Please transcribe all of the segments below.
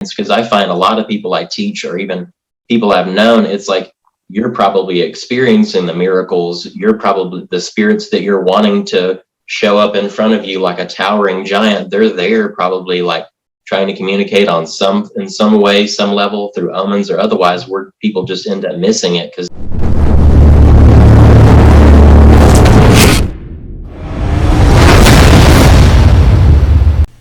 because I find a lot of people I teach, or even people I've known, it's like you're probably experiencing the miracles. You're probably the spirits that you're wanting to show up in front of you like a towering giant. They're there probably like trying to communicate in some way, some level, through omens or otherwise, where people just end up missing it because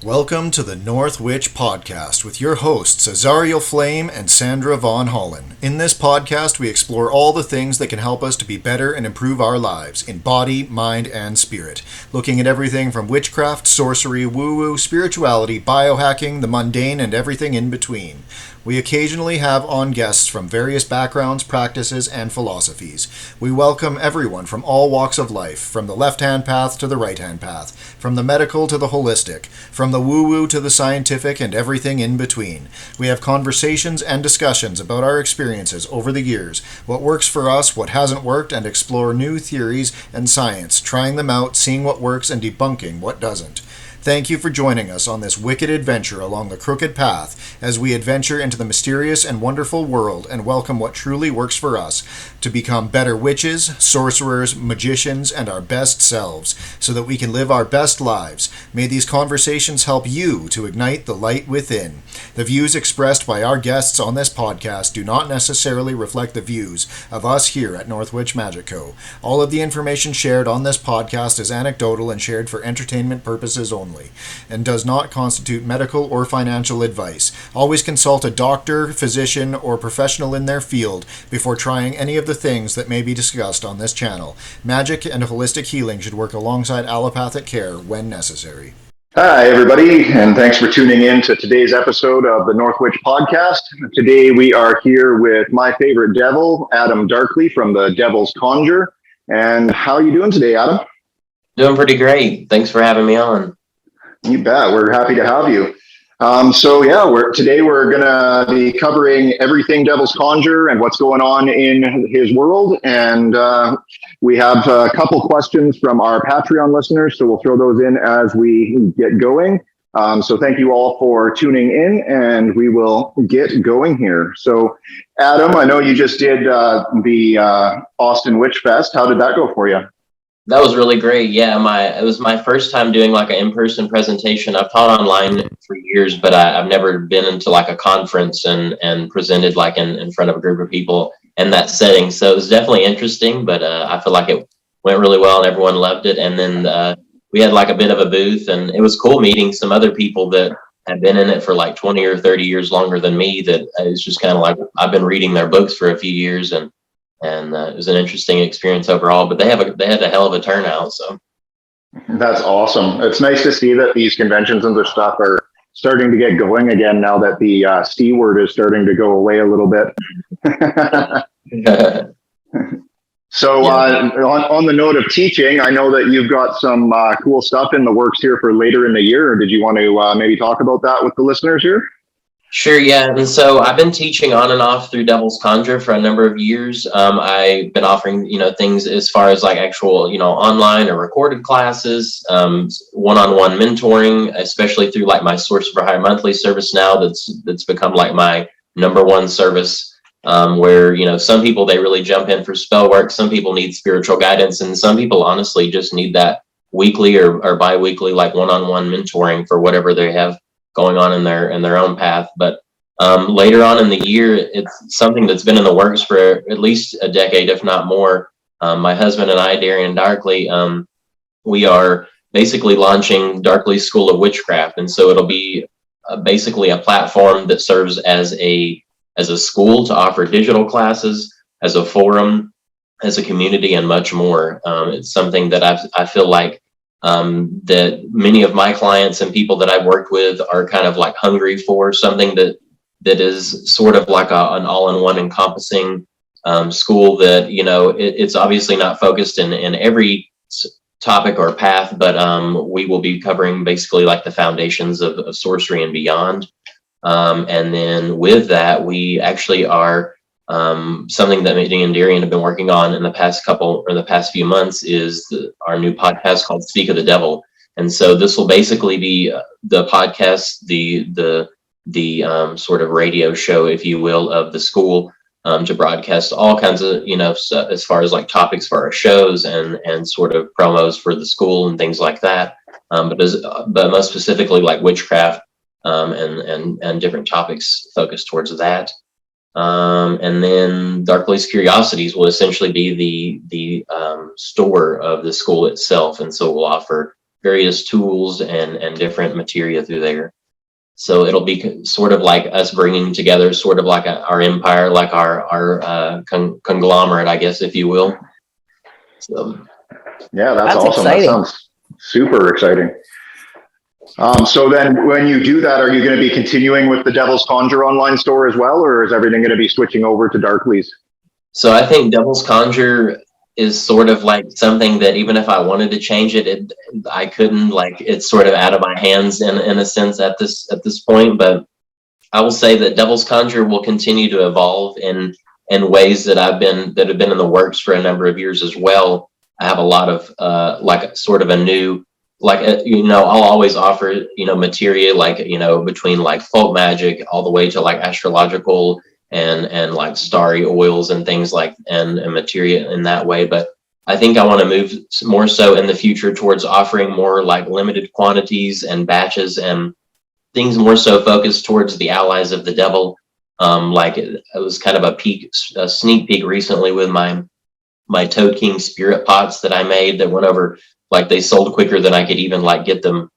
Welcome to the North Witch Podcast with your hosts Azariel Flame and Sandra Von Hollen. In this podcast, we explore all the things that can help us to be better and improve our lives in body, mind, and spirit. Looking at everything from witchcraft, sorcery, woo-woo, spirituality, biohacking, the mundane, and everything in between. We occasionally have on guests from various backgrounds, practices, and philosophies. We welcome everyone from all walks of life, from the left-hand path to the right-hand path, from the medical to the holistic, from the woo-woo to the scientific, and everything in between. We have conversations and discussions about our experiences over the years, what works for us, what hasn't worked, and explore new theories and science, trying them out, seeing what works, and debunking what doesn't. Thank you for joining us on this wicked adventure along the crooked path as we adventure into the mysterious and wonderful world and welcome what truly works for us to become better witches, sorcerers, magicians, and our best selves so that we can live our best lives. May these conversations help you to ignite the light within. The views expressed by our guests on this podcast do not necessarily reflect the views of us here at North Witch Magic Co. All of the information shared on this podcast is anecdotal and shared for entertainment purposes only, and does not constitute medical or financial advice. Always consult a doctor, physician, or professional in their field before trying any of the things that may be discussed on this channel. Magic and holistic healing should work alongside allopathic care when necessary. Hi, everybody, and thanks for tuning in to today's episode of the North Witch Podcast. Today we are here with my favorite devil, Adam Darkley from the Devils Conjure. And how are you doing today, Adam? doing pretty great. Thanks for having me on. You bet. We're happy to have you. Today we're going to be covering everything Devils Conjure and what's going on in his world. And we have a couple questions from our Patreon listeners, so we'll throw those in as we get going. So thank you all for tuning in, and we will get going here. So, Adam, I know you just did the Austin Witchfest. How did that go for you? That was really great. Yeah, it was my first time doing like an in-person presentation. I've taught online for years, but I've never been into like a conference and presented like in front of a group of people in that setting. So it was definitely interesting, but I feel like it went really well and everyone loved it. And then we had like a bit of a booth, and it was cool meeting some other people that had been in it for like 20 or 30 years longer than me. That it's just kind of like I've been reading their books for a few years, and it was an interesting experience overall, but they had a hell of a turnout. So that's awesome. It's nice to see that these conventions and their stuff are starting to get going again now that the C word is starting to go away a little bit. So on the note of teaching, I know that you've got some cool stuff in the works here for later in the year. Did you want to maybe talk about that with the listeners here? Sure, yeah. And so I've been teaching on and off through Devils Conjure for a number of years. I've been offering, things as far as like actual, online or recorded classes, one-on-one mentoring, especially through like my Source for Hire monthly service now. That's become like my number one service, where, some people, they really jump in for spell work. Some people need spiritual guidance, and some people honestly just need that weekly or bi-weekly, like one-on-one mentoring for whatever they have going on in their own path. But later on in the year, it's something that's been in the works for at least a decade, if not more. My husband and I, Darian Darkley, we are basically launching Darkley's School of Witchcraft, and so it'll be basically a platform that serves as a school to offer digital classes, as a forum, as a community, and much more. It's something that I feel like that many of my clients and people that I've worked with are kind of like hungry for, something that is sort of like an all-in-one encompassing school that, it's obviously not focused in every topic or path, but we will be covering basically like the foundations of sorcery and beyond. And then with that, we actually are something that me and Darian have been working on in the past few months is our new podcast called Speak of the Devil. And so this will basically be the podcast, the sort of radio show, if you will, of the school, to broadcast all kinds of, stuff as far as like topics for our shows and sort of promos for the school and things like that. But most specifically like witchcraft, and different topics focused towards that. And then Darkly's Curiosities will essentially be the store of the school itself. And so we'll offer various tools and different materia through there. So it'll be sort of like us bringing together sort of like our empire, like our conglomerate, I guess, if you will. So yeah, that's awesome. Exciting. That sounds super exciting. So then when you do that, are you going to be continuing with the Devils Conjure online store as well, or is everything going to be switching over to Darkly's? So I think Devils Conjure is sort of like something that even if I wanted to change it, I couldn't. Like, it's sort of out of my hands in a sense at this point. But I will say that Devils Conjure will continue to evolve in ways that have been in the works for a number of years as well. I have a lot of like sort of a new, like, I'll always offer, materia, like, between like folk magic all the way to like astrological and like starry oils and things like, and materia in that way. But I think I want to move more so in the future towards offering more like limited quantities and batches and things more so focused towards the allies of the devil. Like it was kind of a sneak peek recently with my Toad King spirit pots that I made that went over. Like, they sold quicker than I could even like get them,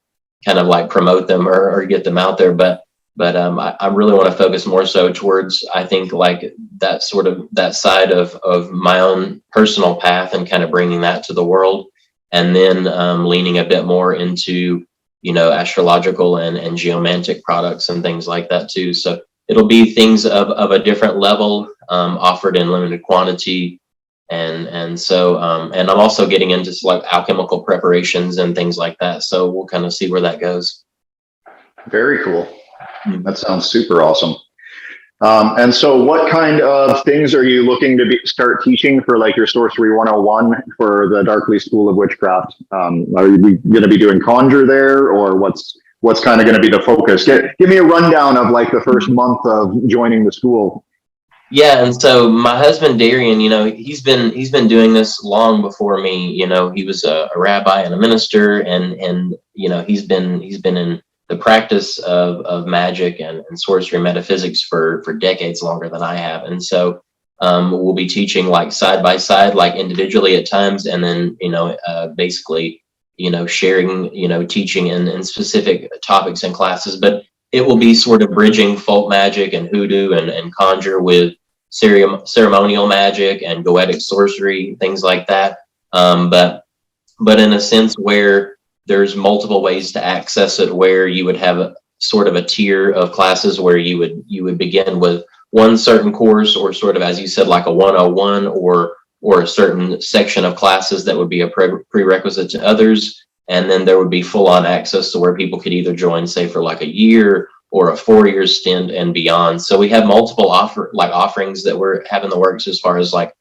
kind of like promote them or get them out there. But I really want to focus more so towards, I think, like that side of my own personal path and kind of bringing that to the world, and then leaning a bit more into, astrological and geomantic products and things like that too. So it'll be things of a different level, offered in limited quantity. And so and I'm also getting into like alchemical preparations and things like that. So we'll kind of see where that goes. Very cool. That sounds super awesome. And so what kind of things are you looking to start teaching for like your Sorcery 101 for the Darkly School of Witchcraft? Are you going to be doing Conjure there, or what's kind of going to be the focus? Give me a rundown of like the first month of joining the school. Yeah, and so my husband Darian, he's been doing this long before me. He was a rabbi and a minister, and he's been in the practice of magic and sorcery metaphysics for decades longer than I have. And so we'll be teaching like side by side, like individually at times, and then basically sharing teaching in specific topics and classes. But it will be sort of bridging folk magic and hoodoo and conjure with ceremonial magic and goetic sorcery, things like that. But in a sense where there's multiple ways to access it, where you would have a sort of a tier of classes where you would begin with one certain course, or sort of, as you said, like a 101 or a certain section of classes that would be a prerequisite to others. And then there would be full on access to where people could either join, say, for like a year or a 4-year stint and beyond. So we have multiple offerings that we're having the works as far as like,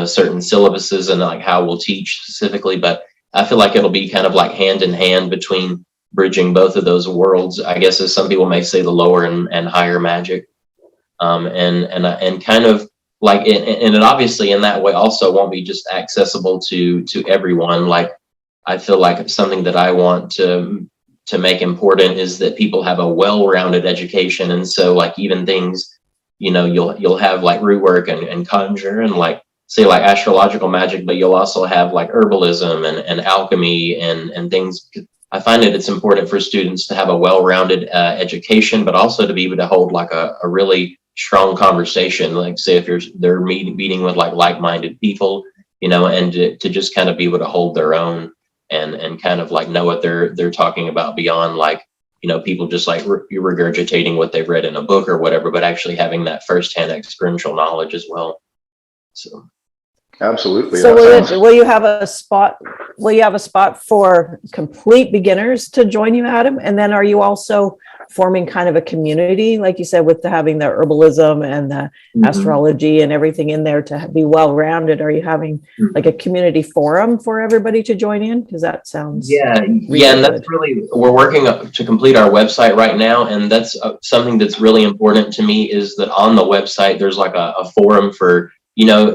certain syllabuses and like how we'll teach specifically. But I feel like it'll be kind of like hand in hand between bridging both of those worlds, I guess, as some people may say, the lower and higher magic. And kind of like, and it obviously in that way also won't be just accessible to everyone. Like, I feel like something that I want to make important is that people have a well-rounded education. And so like even things, you'll have like rootwork and conjure and like, say, like astrological magic, but you'll also have like herbalism and alchemy and things. I find it's important for students to have a well-rounded education, but also to be able to hold like a really strong conversation. Like, say, if they're meeting with like-minded people, and to just kind of be able to hold their own and kind of like know what they're talking about beyond like, people just like regurgitating what they've read in a book or whatever, but actually having that firsthand experiential knowledge as well. So. Absolutely. So will you have a spot? Will you have a spot for complete beginners to join you, Adam? And then are you also forming kind of a community, like you said, with having the herbalism and the astrology and everything in there to be well-rounded? Are you having like a community forum for everybody to join in? Because that sounds and that's really, we're working to complete our website right now, and that's something that's really important to me, is that on the website there's like a forum for,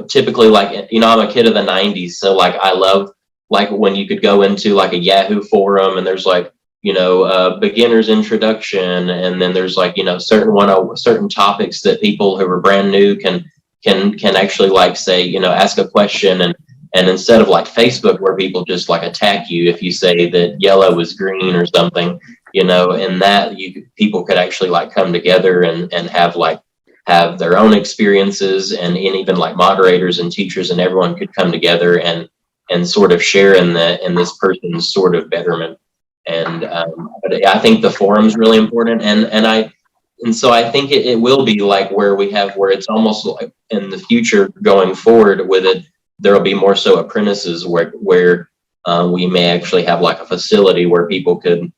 typically, like, I'm a kid of the 90s, so like I love like when you could go into like a Yahoo forum and there's like beginner's introduction, and then there's like certain topics that people who are brand new can actually like say ask a question, and instead of like Facebook where people just like attack you if you say that yellow is green or something, in that people could actually like come together and have their own experiences, and even like moderators and teachers and everyone could come together and sort of share in this person's sort of betterment. And but I think the forum's really important, and so I think it will be like where it's almost like in the future going forward with it, there will be more so apprentices where we may actually have like a facility where people could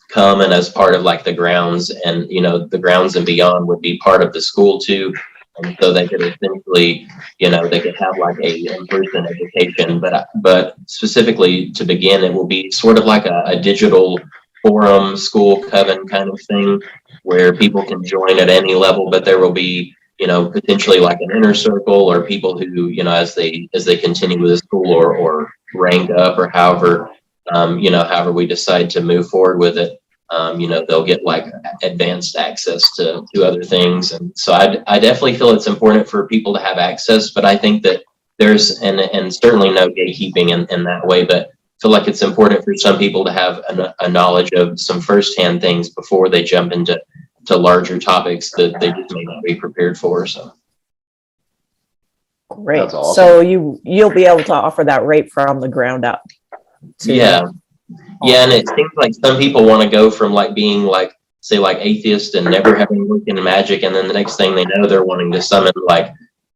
come, and as part of like the grounds, and the grounds and beyond would be part of the school too. And so they could essentially, they could have like a in-person education, but specifically to begin, it will be sort of like a digital forum, school coven kind of thing, where people can join at any level, but there will be, potentially like an inner circle, or people who, as they continue with the school or rank up, or however we decide to move forward with it. They'll get like advanced access to other things. And so I definitely feel it's important for people to have access, but I think that there's, and certainly no gatekeeping in that way, but I feel like it's important for some people to have a knowledge of some firsthand things before they jump into larger topics that they just may not be prepared for. So. Great. That's awesome. So you'll be able to offer that right from the ground up. Yeah, and it seems like some people want to go from like being like, say, like atheist and never having worked in magic, and then the next thing they know, they're wanting to summon like,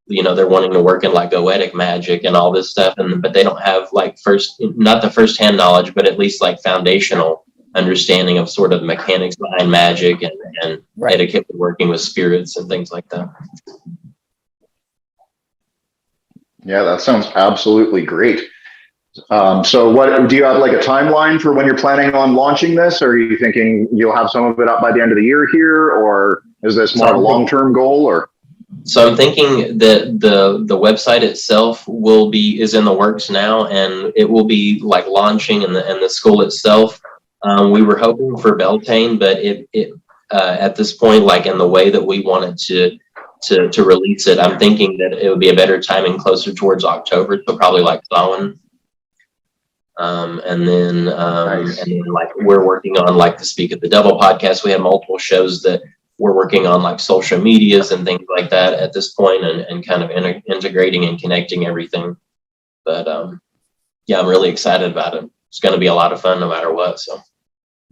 they're wanting to work in like goetic magic and all this stuff, but they don't have like not the first-hand knowledge, but at least like foundational understanding of sort of mechanics behind magic and etiquette with working with spirits and things like that. Yeah, that sounds absolutely great. So what do you have like a timeline for when you're planning on launching this? Or are you thinking you'll have some of it up by the end of the year here, or is this more of a long-term goal? Or so I'm thinking that the website itself is in the works now, and it will be like launching in the school itself. We were hoping for Beltane, but it at this point, like in the way that we wanted to release it, I'm thinking that it would be a better timing closer towards October, so probably like Samhain. And then like we're working on like the Speak of the Devil podcast. We have multiple shows that we're working on like social medias and things like that at this point, and kind of integrating and connecting everything. But yeah, I'm really excited about it. It's going to be a lot of fun no matter what. So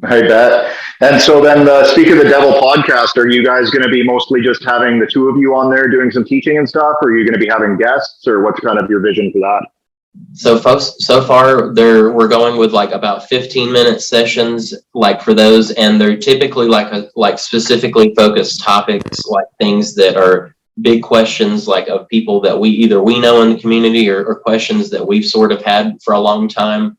I bet. And so then the Speak of the Devil podcast, are you guys going to be mostly just having the two of you on there doing some teaching and stuff? Or are you going to be having guests, or what's kind of your vision for that? So far we're going with like about 15-minute sessions, like for those, and they're typically like specifically focused topics, like things that are big questions, like of people that we know in the community, or questions that we've sort of had for a long time,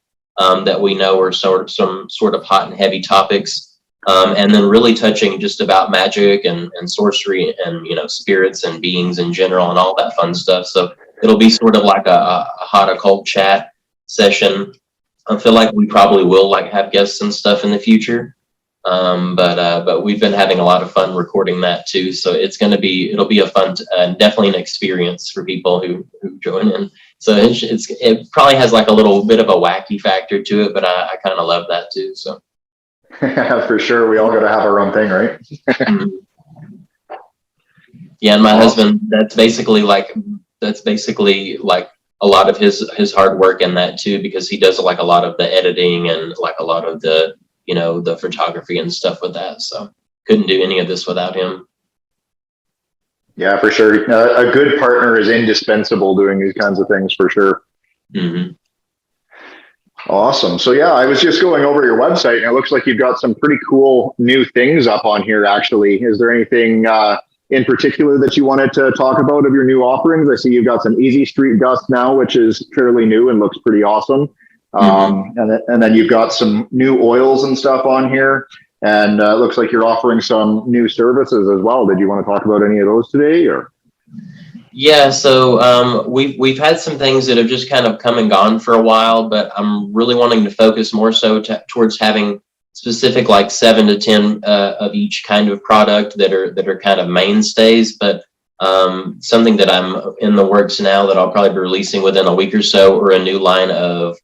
that we know are some sort of hot and heavy topics, and then really touching just about magic and sorcery and spirits and beings in general and all that fun stuff. So it'll be sort of like a hot occult chat session. I feel like we probably will like have guests and stuff in the future, but we've been having a lot of fun recording that too. So it'll be a fun, definitely an experience for people who join in. So it probably has like a little bit of a wacky factor to it, but I kind of love that too. So for sure, we all got to have our own thing, right? Yeah, and my husband, that's basically like a lot of his hard work in that too, because he does like a lot of the editing and like a lot of the the photography and stuff with that. So couldn't do any of this without him. Yeah, for sure. A good partner is indispensable doing these kinds of things, for sure. Mm-hmm. Awesome. So yeah, I was just going over your website and it looks like you've got some pretty cool new things up on here actually. Is there anything in particular that you wanted to talk about of your new offerings? I see you've got some Easy Street Dust now, which is fairly new and looks pretty awesome. And then you've got some new oils and stuff on here. And it looks like you're offering some new services as well. Did you want to talk about any of those today, or? Yeah, so we've had some things that have just kind of come and gone for a while, but I'm really wanting to focus more so towards having specific like 7 to 10 of each kind of product that are kind of mainstays. But something that I'm in the works now that I'll probably be releasing within a week or so, or a new line of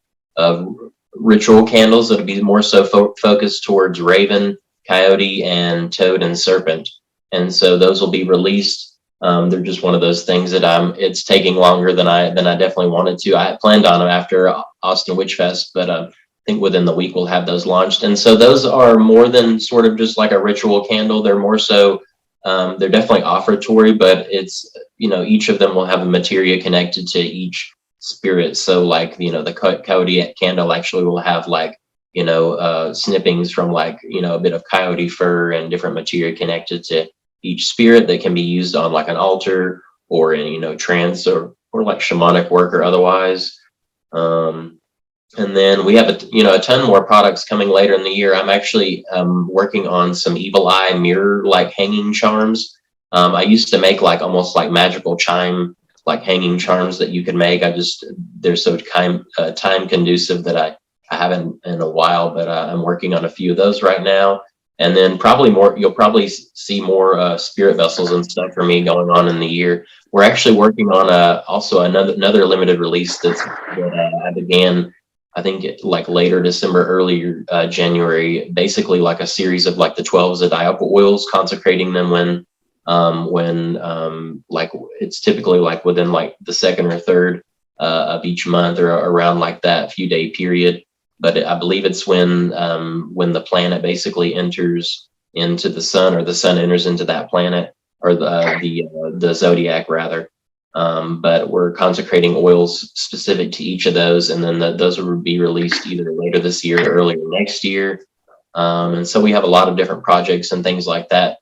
ritual candles that'll be more so focused towards Raven, Coyote, and Toad and Serpent. And so those will be released. They're just one of those things that it's taking longer than I definitely wanted to. I had planned on them after Austin Witchfest, but I think within the week we'll have those launched. And so those are more than sort of just like a ritual candle. They're more so, they're definitely offertory, but it's, each of them will have a materia connected to each spirit. So like, the coyote candle actually will have like, snippings from like, a bit of coyote fur and different materia connected to each spirit that can be used on like an altar or in, trance or like shamanic work or otherwise. And then we have a ton more products coming later in the year. I'm actually working on some evil eye mirror like hanging charms. I used to make like almost like magical chime like hanging charms that you can make. They're so time conducive that I haven't in a while, but I'm working on a few of those right now. And then you'll probably see more spirit vessels and stuff for me going on in the year. We're actually working on also another limited release that I began, I think like later December, earlier January, basically like a series of like the 12 Zodiacal oils, consecrating them when like it's typically like within like the second or third of each month or around like that few day period. But I believe it's when the planet basically enters into the sun, or the sun enters into that planet, or the zodiac rather. But we're consecrating oils specific to each of those, and then those will be released either later this year or earlier next year. And so we have a lot of different projects and things like that.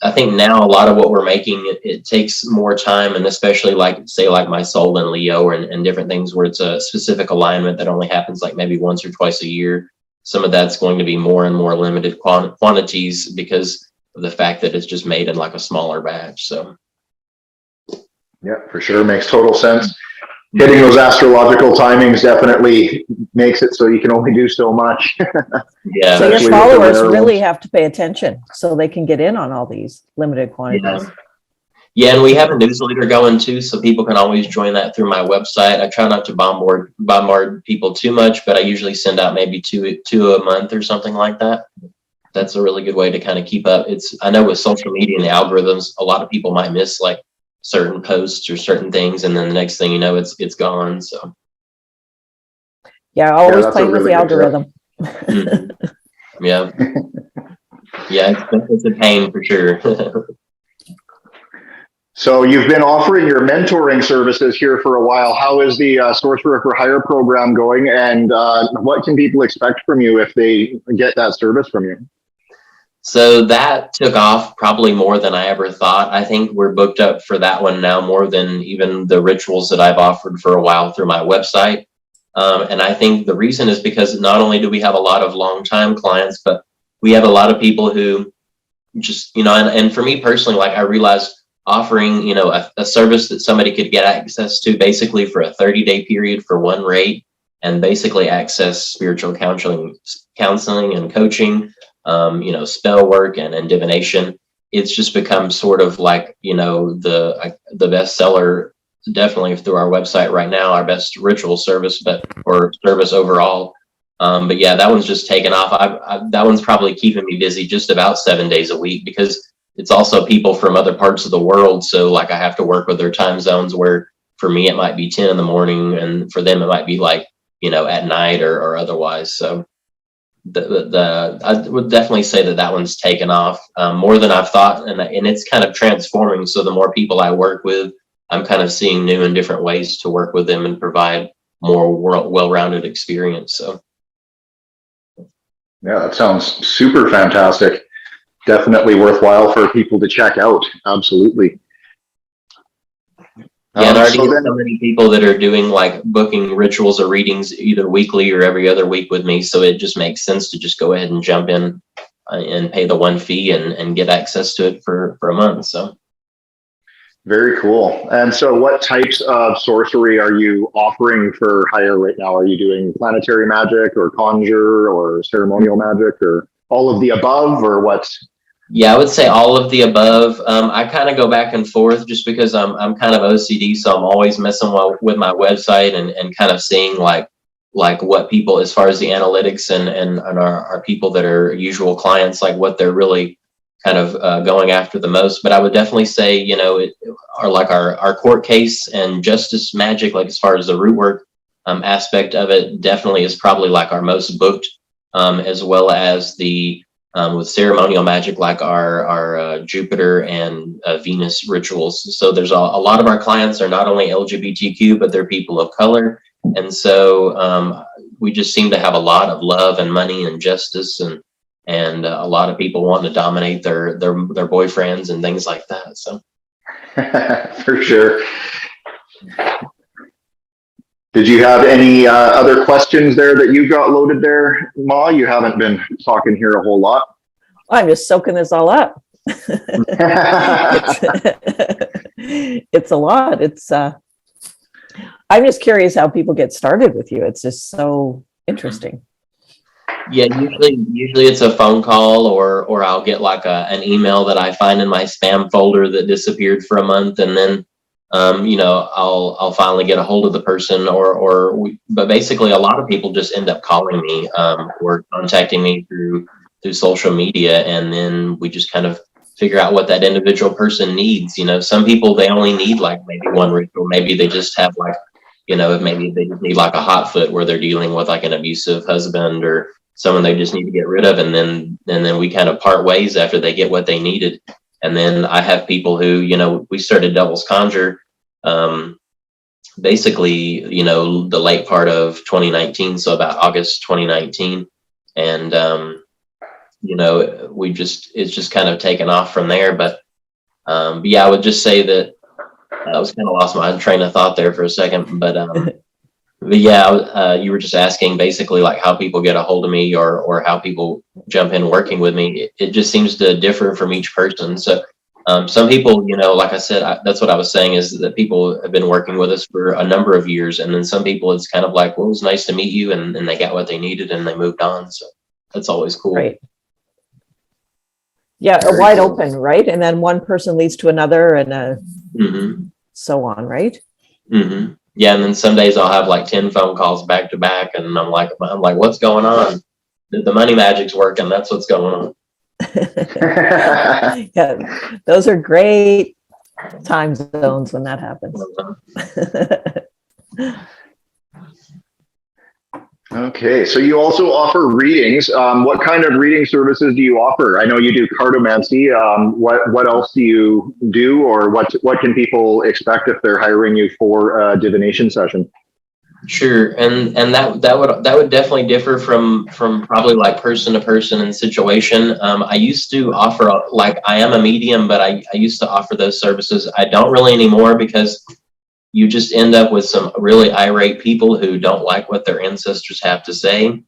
I think now a lot of what we're making, it takes more time, and especially like say like my soul in Leo and different things where it's a specific alignment that only happens like maybe once or twice a year. Some of that's going to be more and more limited quantities because of the fact that it's just made in like a smaller batch. So yeah, for sure, makes total sense. Hitting those astrological timings definitely makes it so you can only do so much. Yeah. So your followers really have to pay attention so they can get in on all these limited quantities. Yeah, and we have a newsletter going too, so people can always join that through my website. I try not to bombard people too much, but I usually send out maybe two a month or something like that. That's a really good way to kind of keep up. I know with social media and the algorithms, a lot of people might miss like certain posts or certain things, and then the next thing you know, it's gone. So yeah, always playing with the algorithm. Yeah. Yeah, it's a pain for sure. So you've been offering your mentoring services here for a while. How is the Sorcerer for Hire program going, and what can people expect from you if they get that service from you? So that took off probably more than I ever thought. I think we're booked up for that one now more than even the rituals that I've offered for a while through my website. And I think the reason is because not only do we have a lot of long-time clients, but we have a lot of people who just, and for me personally, like I realized offering, a service that somebody could get access to basically for a 30-day period for one rate, and basically access spiritual counseling and coaching, spell work and divination. It's just become sort of like, the bestseller, definitely through our website right now, our best ritual service, or service overall. But yeah, that one's just taken off. That one's probably keeping me busy just about 7 days a week, because it's also people from other parts of the world. So like I have to work with their time zones, where for me, it might be 10 in the morning, and for them, it might be like, at night or otherwise. So I would definitely say that one's taken off more than I've thought. And it's kind of transforming. So the more people I work with, I'm kind of seeing new and different ways to work with them and provide more well-rounded experience. So. Yeah, that sounds super fantastic. Definitely worthwhile for people to check out. Absolutely. Yeah, and I already get so many people that are doing like booking rituals or readings either weekly or every other week with me. So it just makes sense to just go ahead and jump in and pay the one fee and get access to it for a month. So. Very cool. And so what types of sorcery are you offering for hire right now? Are you doing planetary magic or conjure or ceremonial magic or all of the above, or what? Yeah, I would say all of the above. I kind of go back and forth just because I'm kind of OCD, so I'm always messing with my website and kind of seeing like what people, as far as the analytics and our people that are usual clients, like what they're really kind of going after the most. But I would definitely say, you know, our court case and justice magic, like as far as the root work aspect of it, definitely is probably like our most booked, as well as the with ceremonial magic, like our Jupiter and Venus rituals. So there's a lot of our clients are not only LGBTQ, but they're people of color. And so we just seem to have a lot of love and money and justice and a lot of people wanting to dominate their boyfriends and things like that. So for sure. Did you have any other questions there that you got loaded there, Ma? You haven't been talking here a whole lot. I'm just soaking this all up. It's a lot. I'm just curious how people get started with you. It's just so interesting. Yeah, usually it's a phone call or I'll get like an email that I find in my spam folder that disappeared for a month, and then you know, I'll finally get a hold of the person but basically a lot of people just end up calling me or contacting me through social media, and then we just kind of figure out what that individual person needs. You know, some people, they only need like maybe one ritual, maybe they just have like, you know, maybe they just need like a hot foot where they're dealing with like an abusive husband or someone they just need to get rid of, and then we kind of part ways after they get what they needed. And then I have people who, you know, we started Devils Conjure basically, you know, the late part of 2019, so about August 2019, and you know, it's just kind of taken off from there. But yeah, I would just say that I was kind of lost my train of thought there for a second, but yeah, you were just asking basically like how people get a hold of me or how people jump in working with me. It just seems to differ from each person. So some people, you know, like I said, that's what I was saying, is that people have been working with us for a number of years, and then some people it's kind of like, well, it was nice to meet you, and they got what they needed and they moved on. So that's always cool. Right. Yeah, Very wide cool. open, right? And then one person leads to another, and so on, right? Mm-hmm. Yeah, and then some days I'll have like 10 phone calls back to back, and I'm like, what's going on? The money magic's working. That's what's going on. Yeah, those are great time zones when that happens. Okay, so you also offer readings. What kind of reading services do you offer? I know you do cartomancy. What else do you do, or what can people expect if they're hiring you for a divination session? Sure, and that would definitely differ from probably like person to person and situation. I used to offer, like, I am a medium, but I used to offer those services. I don't really anymore, because you just end up with some really irate people who don't like what their ancestors have to say.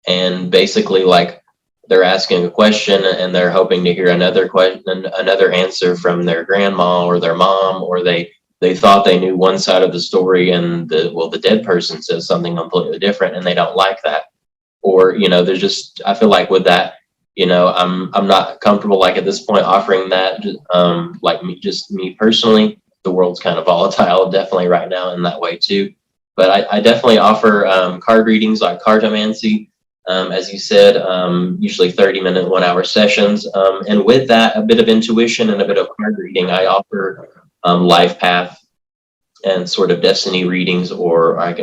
And basically, like, they're asking a question and they're hoping to hear another question, another answer from their grandma or their mom, or they thought they knew one side of the story and the dead person says something completely different and they don't like that. Or, you know, there's just, I feel like with that, you know, I'm not comfortable, like, at this point offering that, like me personally. The world's kind of volatile definitely right now in that way too, but I definitely offer card readings, like cartomancy, as you said, usually 30-minute 1-hour sessions, and with that a bit of intuition and a bit of card reading. I offer life path and sort of destiny readings, or I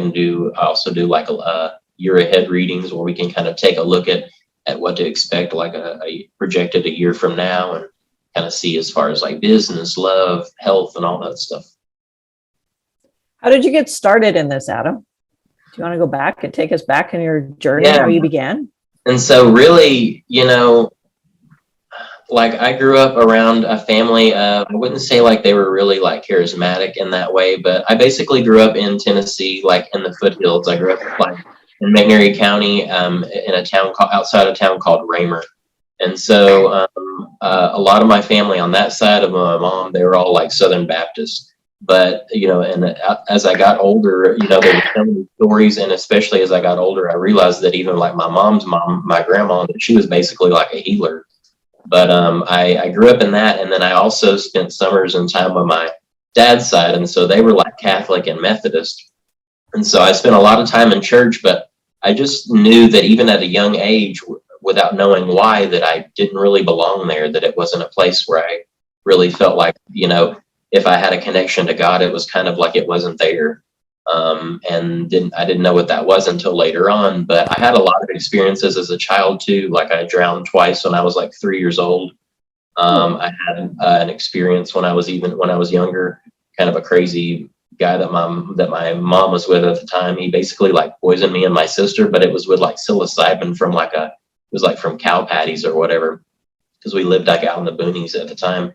also do like a year ahead readings, where we can kind of take a look at what to expect, like a projected a year from now, and kind of see as far as like business, love, health, and all that stuff. How did you get started in this, Adam? Do you want to go back and take us back in your journey, Yeah. how you began? And so really, like I grew up around a family of, I wouldn't say like they were really like charismatic in that way, but I basically grew up in Tennessee, like in the foothills. I grew up like in McNairy County, in a town outside of town called Raymer. And so a lot of my family on that side of my mom, they were all like Southern Baptists. But, and as I got older, there were so many stories. And especially as I got older, I realized that even like my mom's mom, my grandma, that she was basically like a healer. But I grew up in that. And then I also spent summers and time on my dad's side. And so they were like Catholic and Methodist. And so I spent a lot of time in church, but I just knew that even at a young age, without knowing why, that I didn't really belong there, that it wasn't a place where I really felt like, if I had a connection to God, it was kind of like it wasn't there. And I didn't know what that was until later on. But I had a lot of experiences as a child too. Like I drowned twice when I was like 3 years old. I had an experience when I was younger, kind of a crazy guy that my mom was with at the time. He basically like poisoned me and my sister, but it was with like psilocybin from it was like from cow patties or whatever, because we lived like out in the boonies at the time.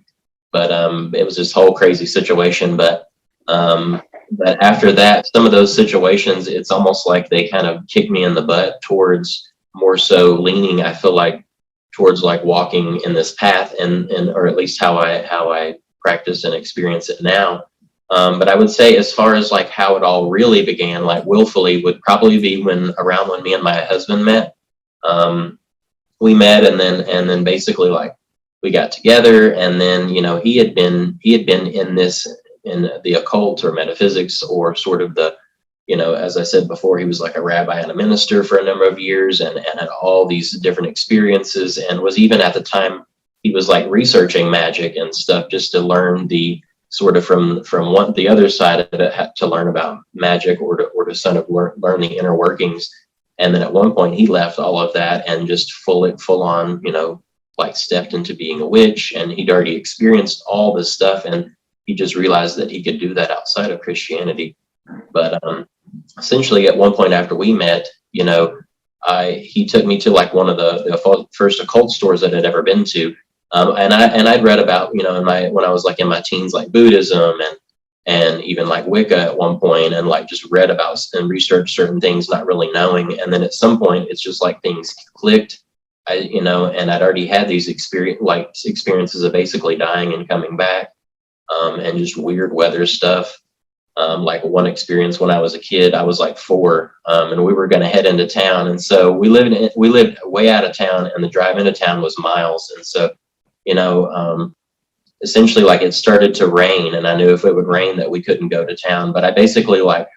But it was this whole crazy situation. But after that, some of those situations, it's almost like they kind of kicked me in the butt towards more so leaning, I feel like, towards like walking in this path, and or at least how I practice and experience it now. But I would say, as far as like how it all really began, like willfully, would probably be around when me and my husband met. We met, and then basically like we got together, and then he had been in the occult or metaphysics, or sort of the, as I said before, he was like a rabbi and a minister for a number of years, and had all these different experiences, and was even at the time he was like researching magic and stuff just to learn the sort of from the other side of it, had to learn about magic, or to sort of learn the inner workings. And then at one point he left all of that and just full on, like stepped into being a witch, and he'd already experienced all this stuff, and he just realized that he could do that outside of Christianity. But essentially at one point after we met, he took me to like one of the first occult stores that I'd ever been to. And I'd read about, when I was like in my teens, like Buddhism and even like Wicca at one point, and like just read about and researched certain things, not really knowing. And then at some point it's just like things clicked, and I'd already had these experiences of basically dying and coming back, and just weird weather stuff. Like one experience when I was a kid, I was like 4, and we were going to head into town. And so we lived way out of town, and the drive into town was miles. And so, essentially like it started to rain, and I knew if it would rain that we couldn't go to town. But I basically like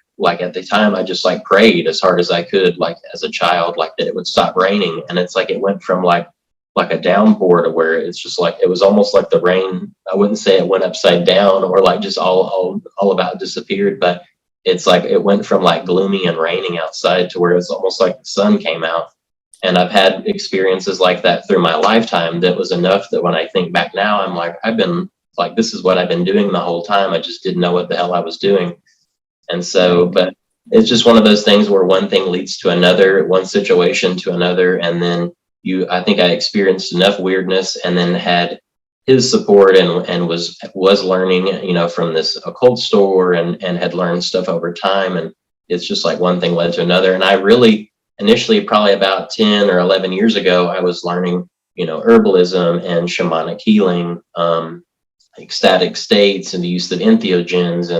at the time, I just like prayed as hard as I could, like as a child, like that it would stop raining. And it's like, it went from like a downpour to where it's just like, it was almost like the rain, I wouldn't say it went upside down or like just all about disappeared, but it's like it went from like gloomy and raining outside to where it's almost like the sun came out. And I've had experiences like that through my lifetime that was enough that when I think back now, I'm like, I've been like, this is what I've been doing the whole time. I just didn't know what the hell I was doing. And so, but it's just one of those things where one thing leads to another, one situation to another. And then I think I experienced enough weirdness, and then had his support and was learning, from this occult store, and had learned stuff over time. And it's just like one thing led to another. And I really, initially, probably about 10 or 11 years ago, I was learning, herbalism and shamanic healing, ecstatic states, and the use of entheogens,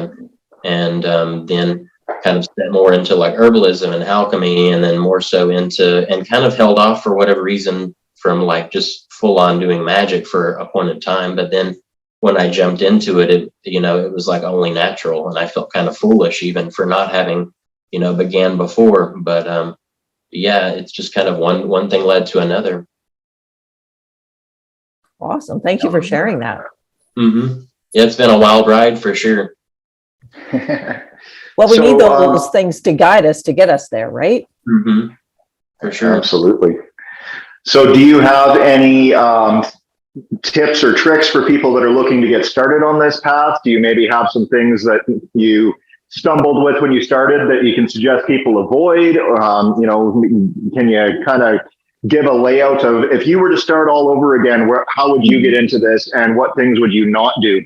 and then kind of set more into like herbalism and alchemy, and then more so into, and kind of held off for whatever reason from like just full on doing magic for a point in time. But then when I jumped into it, it was like only natural, and I felt kind of foolish even for not having, began before. But yeah, it's just kind of one thing led to another. Awesome. Thank you for sharing that. Mm-hmm. Yeah, it's been a wild ride for sure. Well, we need those things to guide us, to get us there, right? Mm-hmm. For sure. Absolutely. So do you have any tips or tricks for people that are looking to get started on this path? Do you maybe have some things that you stumbled with when you started that you can suggest people avoid? You know, can you kind of give a layout of, if you were to start all over again, how would you get into this, and what things would you not do?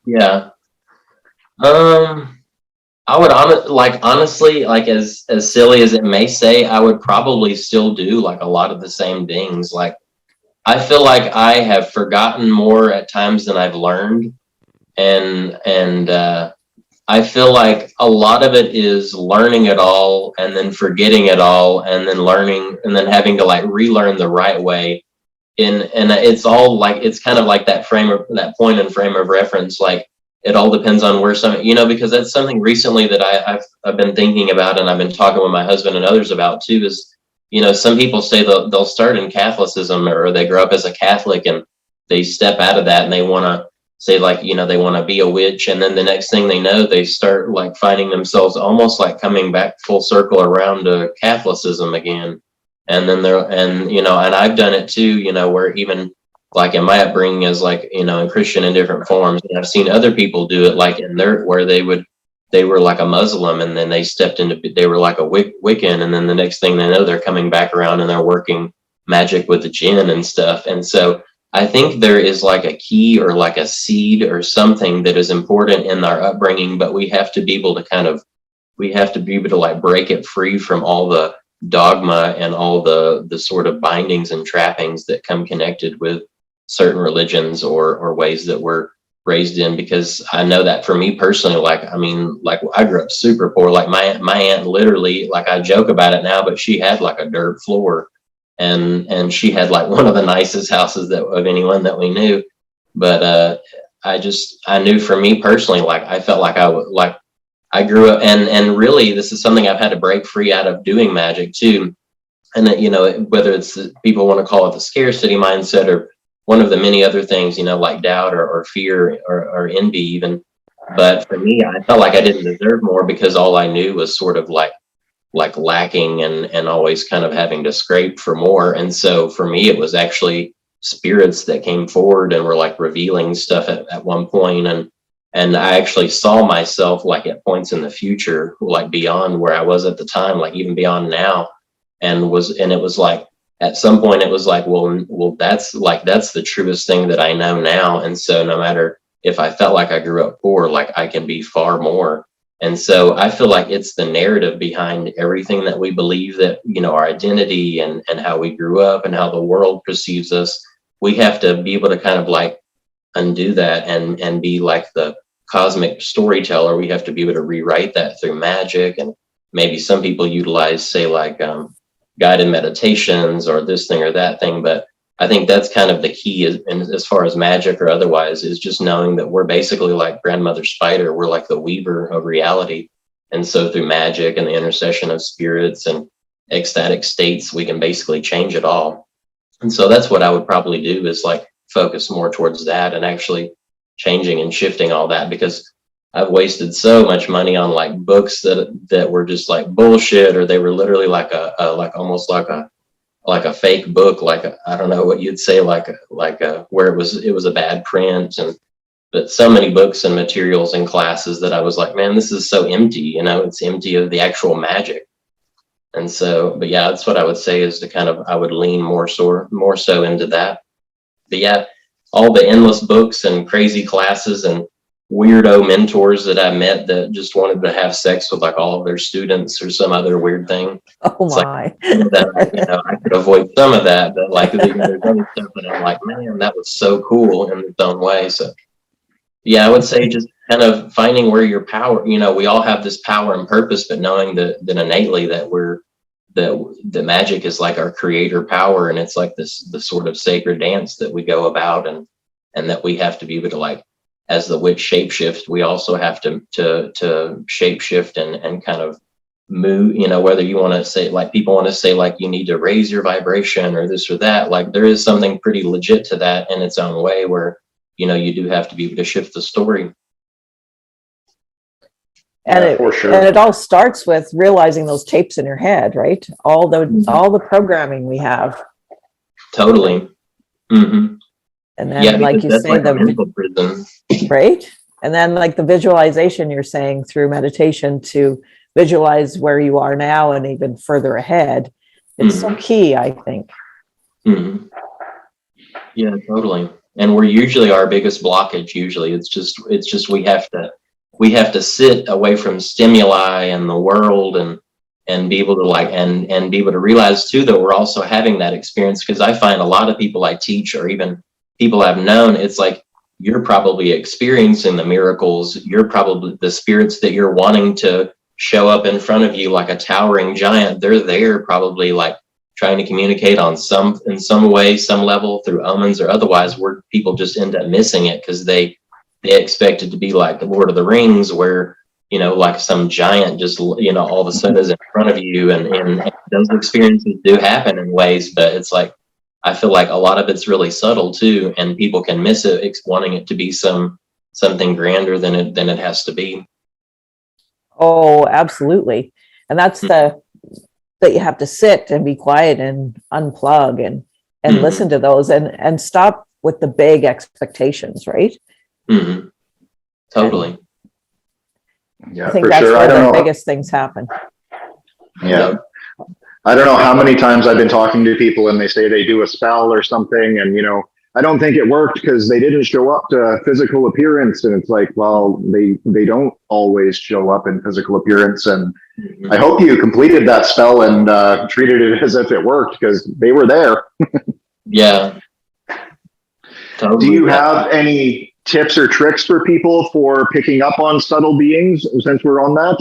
Yeah. I would honestly, like as silly as it may say, I would probably still do like a lot of the same things. Like, I feel like I have forgotten more at times than I've learned. And I feel like a lot of it is learning it all and then forgetting it all and then learning and then having to like relearn the right way. And it's all like, it's kind of like that point and frame of reference. Like, it all depends on where because that's something recently that I've been thinking about, and I've been talking with my husband and others about too, is, some people say they'll start in Catholicism, or they grow up as a Catholic and they step out of that and they want to say like, they want to be a witch. And then the next thing they know, they start like finding themselves almost like coming back full circle around to Catholicism again. And then and I've done it too, where even like in my upbringing as like, in Christian in different forms, and I've seen other people do it like where they were like a Muslim, and then they were like a Wiccan, and then the next thing they know, they're coming back around and they're working magic with the jinn and stuff. And so I think there is like a key or like a seed or something that is important in our upbringing, but we have to be able to like break it free from all the dogma and all the sort of bindings and trappings that come connected with certain religions or ways that we're raised in. Because I know that for me personally, like I grew up super poor. Like my aunt literally, like I joke about it now, but she had like a dirt floor, and she had like one of the nicest houses of anyone that we knew. But I knew for me personally, like I felt like I grew up, and really this is something I've had to break free out of doing magic too. And that, whether it's people want to call it the scarcity mindset or one of the many other things, like doubt or fear or envy even. But for me, I felt like I didn't deserve more because all I knew was sort of like lacking and always kind of having to scrape for more. And so for me, it was actually spirits that came forward and were like revealing stuff at one point. And I actually saw myself like at points in the future, like beyond where I was at the time, like even beyond now. And it was like, at some point it was like, well, that's the truest thing that I know now. And so no matter if I felt like I grew up poor, like I can be far more. And so I feel like it's the narrative behind everything that we believe, that, our identity and how we grew up and how the world perceives us. We have to be able to kind of like undo that and be like the cosmic storyteller. We have to be able to rewrite that through magic. And maybe some people utilize, say, like guided meditations or this thing or that thing. But I think that's kind of the key as far as magic or otherwise, is just knowing that we're basically like Grandmother Spider. We're like the weaver of reality. And so through magic and the intercession of spirits and ecstatic states, we can basically change it all. And so that's what I would probably do, is like focus more towards that and actually changing and shifting all that, because I've wasted so much money on like books that were just like bullshit, or they were literally like almost like a fake book, I don't know what you'd say, where it was a bad print. But so many books and materials and classes that I was like, man, this is so empty, it's empty of the actual magic. And so, but yeah, that's what I would say, is to kind of, I would lean more so into that. But yeah, all the endless books and crazy classes and weirdo mentors that I met that just wanted to have sex with like all of their students or some other weird thing. Oh my. I could avoid some of that, but like there's other stuff that I'm like, man, that was so cool in its own way. So yeah, I would say just kind of finding where your power, we all have this power and purpose, but knowing that innately that the magic is like our creator power, and it's like the sort of sacred dance that we go about, and that we have to be able to, like, as the witch shapeshift, we also have to shapeshift and kind of move, whether you want to say, like, people want to say like you need to raise your vibration or this or that, like there is something pretty legit to that in its own way, where you do have to be able to shift the story. And for sure. And it all starts with realizing those tapes in your head, right? All the programming we have. Totally. Mm-hmm. And then, like you say, like the mental prison. Right? And then like the visualization you're saying through meditation to visualize where you are now and even further ahead. It's so key, I think. Yeah, totally. And we're usually our biggest blockage. Usually it's just we have to sit away from stimuli and the world and be able to like and be able to realize too that we're also having that experience. Because I find a lot of people I teach or even people I've known, it's like you're probably experiencing the miracles. You're probably the spirits that you're wanting to show up in front of you like a towering giant. They're there probably like trying to communicate in some way, some level through omens or otherwise, where people just end up missing it because they expect it to be like the Lord of the Rings, where, you know, like some giant just, you know, all of a sudden is in front of you, and those experiences do happen in ways, but it's like, I feel like a lot of it's really subtle too, and people can miss it, wanting it to be something grander than it has to be. Oh, absolutely. And that's that you have to sit and be quiet and unplug and listen to those and stop with the big expectations, right? Totally. Yeah, I think for that's sure. where the biggest things happen. Yeah. I don't know how many times I've been talking to people and they say they do a spell or something, and, you know, I don't think it worked because they didn't show up to physical appearance. And it's like, well, they don't always show up in physical appearance. And I hope you completed that spell and treated it as if it worked, because they were there. Yeah. Totally. Do you have any tips or tricks for people for picking up on subtle beings, since we're on that?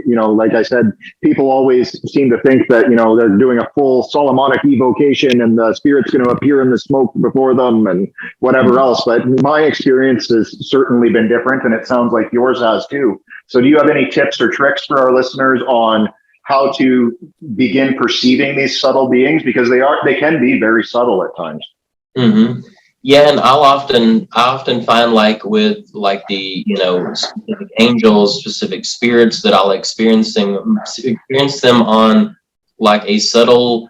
You know, like I said, people always seem to think that, you know, they're doing a full Solomonic evocation and the spirit's going to appear in the smoke before them and whatever else. But my experience has certainly been different, and it sounds like yours has too. So do you have any tips or tricks for our listeners on how to begin perceiving these subtle beings? Because they can be very subtle at times. Yeah, and I often find like with like the, you know, specific angels, specific spirits that I'll experience them on like a subtle,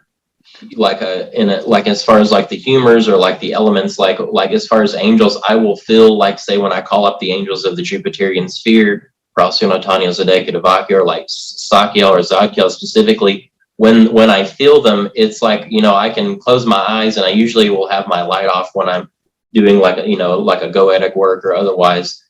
like as far as like the humors or like the elements, like as far as angels, I will feel like, say, when I call up the angels of the Jupiterian sphere, Procyon, Tanya, Zedek, Devaki, or like Sakiel or Zakiel specifically, when I feel them, it's like, you know, I can close my eyes, and I usually will have my light off when I'm doing like, you know, like a goetic work or otherwise,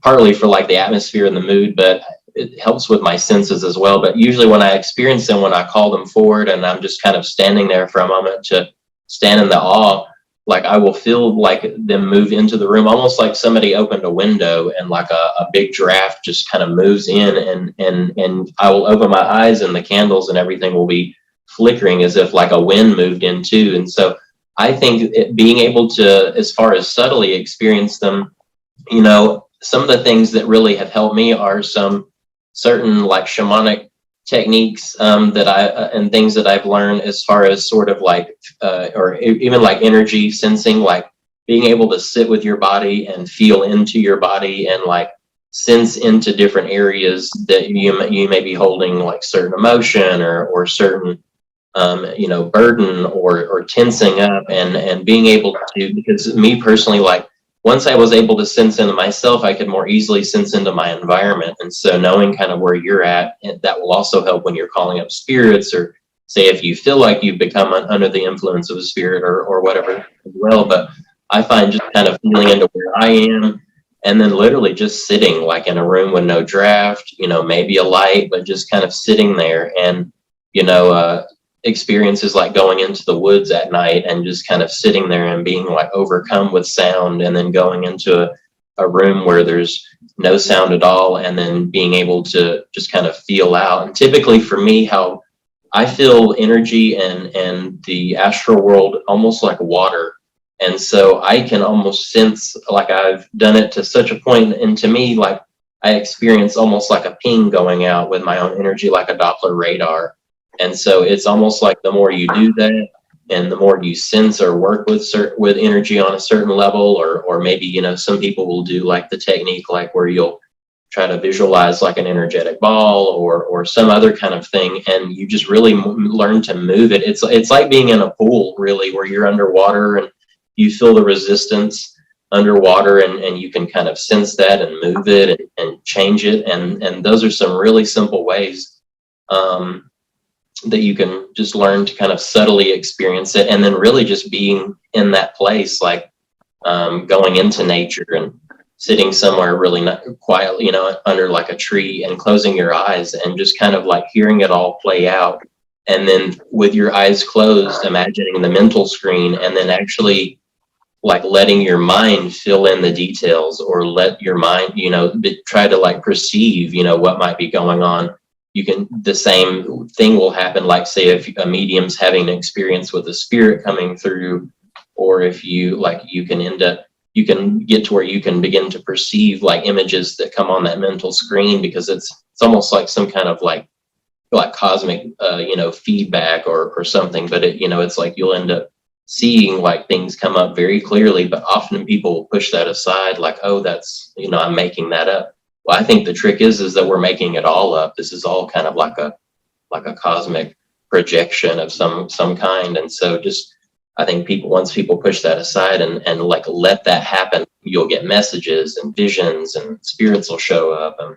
partly for like the atmosphere and the mood, but it helps with my senses as well. But usually when I experience them, when I call them forward and I'm just kind of standing there for a moment to stand in the awe, like I will feel like them move into the room, almost like somebody opened a window and like a big draft just kind of moves in, and I will open my eyes and the candles and everything will be flickering as if like a wind moved in too. And so I think being able to, as far as subtly experience them, you know, some of the things that really have helped me are some certain like shamanic techniques and things that I've learned as far as sort of like, or even like energy sensing, like being able to sit with your body and feel into your body and like sense into different areas that you may be holding like certain emotion or certain, you know, burden or tensing up, and being able to, because me personally, like once I was able to sense into myself, I could more easily sense into my environment. And so knowing kind of where you're at, that will also help when you're calling up spirits, or say if you feel like you've become under the influence of a spirit or whatever as well. But I find just kind of feeling into where I am, and then literally just sitting like in a room with no draft, you know, maybe a light, but just kind of sitting there. And, you know, experiences like going into the woods at night and just kind of sitting there and being like overcome with sound, and then going into a room where there's no sound at all, and then being able to just kind of feel out. And typically for me, how I feel energy and the astral world almost like water. And so I can almost sense, like I've done it to such a point, and to me, like I experience almost like a ping going out with my own energy, like a Doppler radar. And so it's almost like the more you do that, and the more you sense or work with energy on a certain level, or maybe, you know, some people will do like the technique, like where you'll try to visualize like an energetic ball or some other kind of thing, and you just really learn to move it. It's like being in a pool, really, where you're underwater and you feel the resistance, underwater, and you can kind of sense that and move it and change it. And those are some really simple ways that you can just learn to kind of subtly experience it. And then really just being in that place, like going into nature and sitting somewhere really quietly, you know, under like a tree and closing your eyes and just kind of like hearing it all play out. And then with your eyes closed, imagining the mental screen, and then actually like letting your mind fill in the details, or let your mind, you know, try to like perceive, you know, what might be going on. You can, the same thing will happen, like say if a medium's having an experience with a spirit coming through, or if you like, you can get to where you can begin to perceive like images that come on that mental screen, because it's almost like some kind of like cosmic you know, feedback or something. But it, you know, it's like you'll end up seeing like things come up very clearly, but often people will push that aside, like, oh, that's, you know, I'm making that up. Well, I think the trick is that we're making it all up. This is all kind of like a cosmic projection of some kind. And so just, I think once people push that aside and like let that happen, you'll get messages and visions, and spirits will show up. And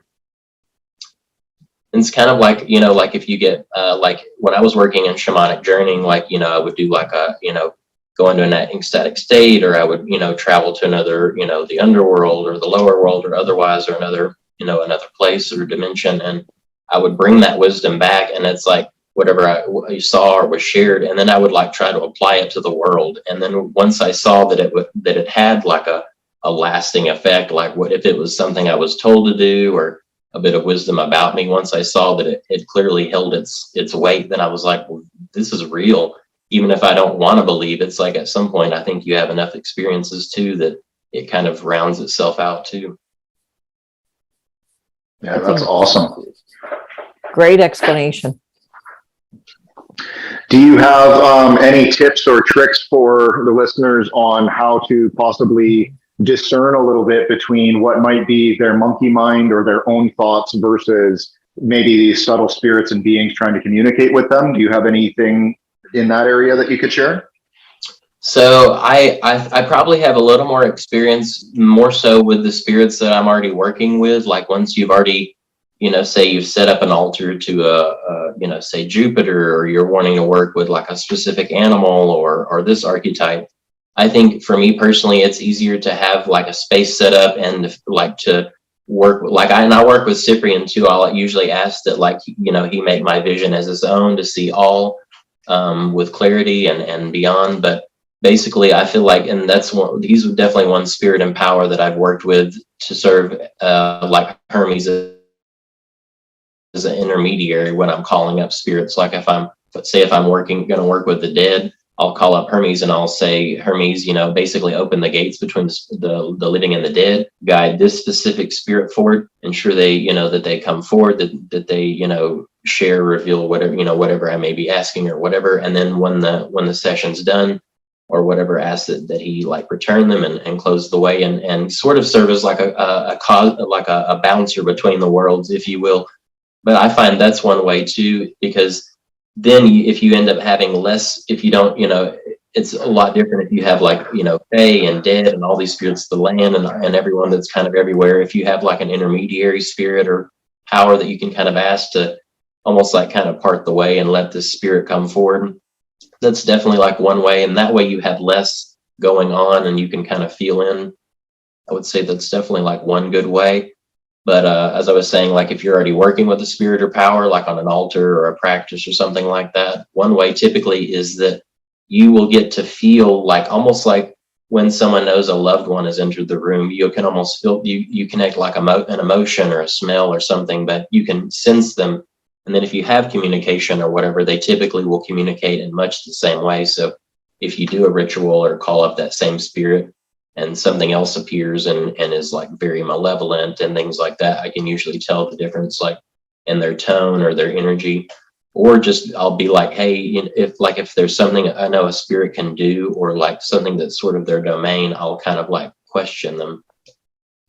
it's kind of like, you know, like if you get like when I was working in shamanic journeying, like, you know, I would do like a, you know, go into an ecstatic state, or I would, you know, travel to another, you know, the underworld or the lower world or otherwise, or another, you know, another place or dimension. And I would bring that wisdom back, and it's like whatever I saw or was shared, and then I would like try to apply it to the world. And then once I saw that it had like a lasting effect, like what if it was something I was told to do, or a bit of wisdom about me, once I saw that it clearly held its weight, then I was like, well, this is real. Even if I don't want to believe, it's like at some point, I think you have enough experiences too that it kind of rounds itself out too. Yeah, that's awesome. Great explanation. Do you have any tips or tricks for the listeners on how to possibly discern a little bit between what might be their monkey mind or their own thoughts versus maybe these subtle spirits and beings trying to communicate with them? Do you have anything in that area that you could share? So I probably have a little more experience, more so with the spirits that I'm already working with. Like once you've already, you know, say you've set up an altar to you know, say Jupiter, or you're wanting to work with like a specific animal or this archetype. I think for me personally, it's easier to have like a space set up and like to work like I work with Cyprian too. I'll usually ask that, like, you know, he make my vision as his own to see all with clarity and beyond. But basically I feel like, and he's definitely one spirit and power that I've worked with to serve like Hermes as an intermediary when I'm calling up spirits. Like if I'm going to work with the dead, I'll call up Hermes and I'll say, Hermes, you know, basically open the gates between the living and the dead, guide this specific spirit forward, ensure they, you know, that they come forward, that they, you know, share, reveal whatever, you know, whatever I may be asking or whatever. And then when the session's done or whatever, ask that he like return them and close the way and sort of serve as like a bouncer between the worlds, if you will. But I find that's one way too, because then if you end up having less, if you don't, you know, it's a lot different if you have like, you know, Fae and dead and all these spirits of the land and everyone that's kind of everywhere. If you have like an intermediary spirit or power that you can kind of ask to almost like kind of part the way and let this spirit come forward, that's definitely like one way. And that way you have less going on and you can kind of feel in. I would say that's definitely like one good way. But as I was saying, like if you're already working with a spirit or power, like on an altar or a practice or something like that, one way typically is that you will get to feel like almost like when someone knows a loved one has entered the room, you can almost feel, you connect like an emotion or a smell or something, but you can sense them. And then if you have communication or whatever, they typically will communicate in much the same way. So if you do a ritual or call up that same spirit, and something else appears and is like very malevolent and things like that, I can usually tell the difference like in their tone or their energy. Or just I'll be like, hey, if there's something I know a spirit can do or like something that's sort of their domain, I'll kind of like question them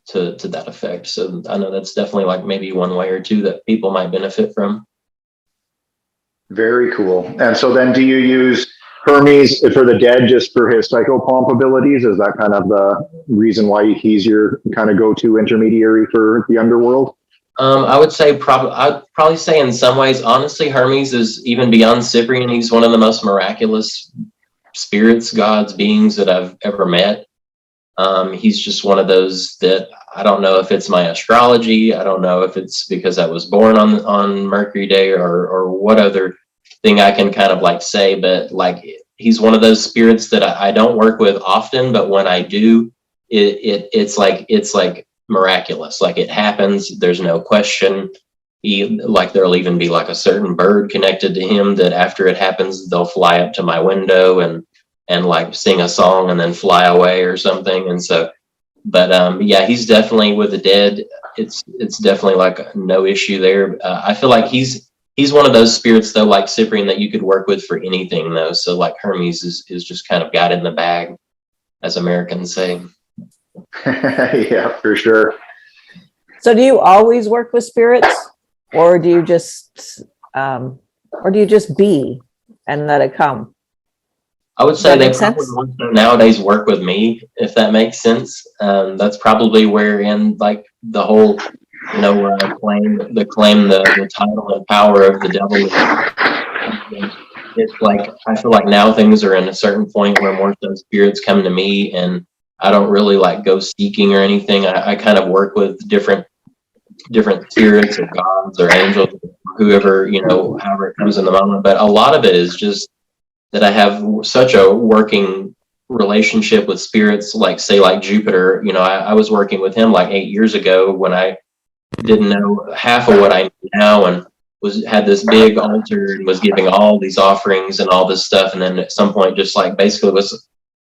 to that effect. So I know that's definitely like maybe one way or two that people might benefit from. Very cool. And so then do you use Hermes for the dead, just for his psychopomp abilities? Is that kind of the reason why he's your kind of go-to intermediary for the underworld? I would say I'd probably say in some ways, honestly, Hermes is even beyond Cyprian. He's one of the most miraculous spirits, gods, beings that I've ever met. He's just one of those that I don't know if it's my astrology. I don't know if it's because I was born on Mercury Day or what other thing I can kind of like say, but like he's one of those spirits that I don't work with often, but when I do, it's like miraculous. Like it happens. There's no question. There'll even be like a certain bird connected to him that after it happens, they'll fly up to my window and like sing a song and then fly away or something. And so, but yeah, he's definitely with the dead. It's definitely like no issue there. I feel like he's one of those spirits though, like Cyprian, that you could work with for anything though. So like Hermes is just kind of got in the bag, as Americans say. Yeah, for sure. So do you always work with spirits, or do you just be and let it come? I would say they makes probably sense? want to nowadays work with me, if that makes sense. That's probably where in like the whole, where I claim the title and power of the devil. It's like, I feel like now things are in a certain point where more so spirits come to me and I don't really like go seeking or anything. I kind of work with different spirits or gods or angels, whoever, however it comes in the moment. But a lot of it is just that I have such a working relationship with spirits, like say like Jupiter. I was working with him like 8 years ago when I didn't know half of what I know now, and had this big altar and was giving all these offerings and all this stuff. And then at some point, just like basically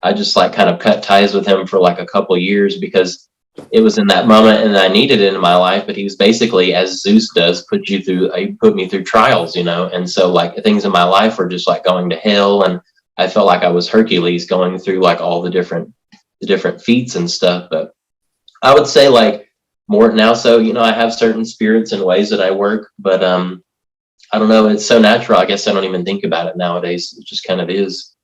I just like kind of cut ties with him for like a couple of years because it was in that moment and I needed it in my life. But he was basically, as Zeus does, he put me through trials, and so like things in my life were just like going to hell, and I felt like I was Hercules going through like all the different feats and stuff. But I would say like more now, so I have certain spirits and ways that I work, but I don't know, it's so natural. I guess I don't even think about it nowadays. It just kind of is.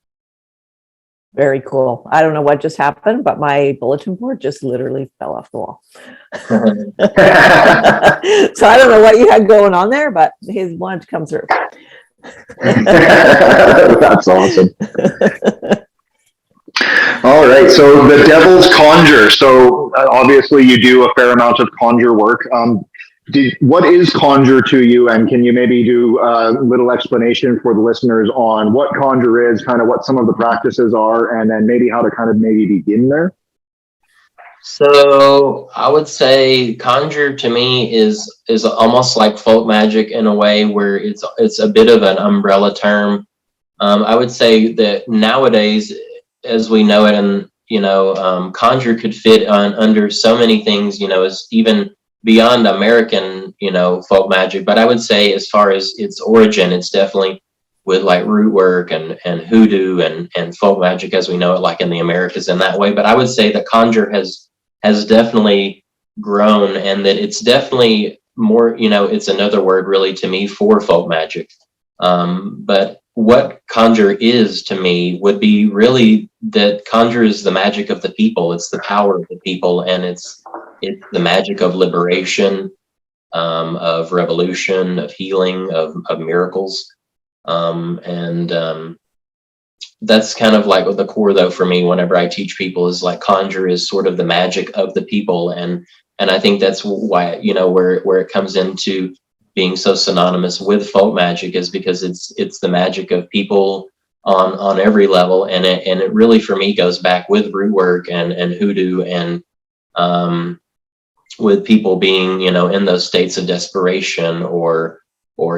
Very cool. I don't know what just happened, but my bulletin board just literally fell off the wall. So I don't know what you had going on there, but his wanted to come through. That's awesome. All right, so the Devils Conjure. So obviously you do a fair amount of conjure work. What is conjure to you, and can you maybe do a little explanation for the listeners on what conjure is, kind of what some of the practices are, and then maybe how to kind of maybe begin there? So I would say conjure to me is almost like folk magic in a way where it's a bit of an umbrella term. I would say that nowadays, as we know it, and conjure could fit under so many things, as even beyond American, folk magic. But I would say as far as its origin, it's definitely with like rootwork and hoodoo and folk magic as we know it, like in the Americas in that way. But I would say that conjure has definitely grown, and that it's definitely more, it's another word really to me for folk magic. But what conjure is to me would be really that conjure is the magic of the people. It's the power of the people, and it's the magic of liberation, of revolution, of healing, of miracles. That's kind of like the core though for me whenever I teach people, is like conjure is sort of the magic of the people. And I think that's why, where it comes into being so synonymous with folk magic, is because it's the magic of people on every level. And it really for me goes back with rootwork and hoodoo and with people being, in those states of desperation, or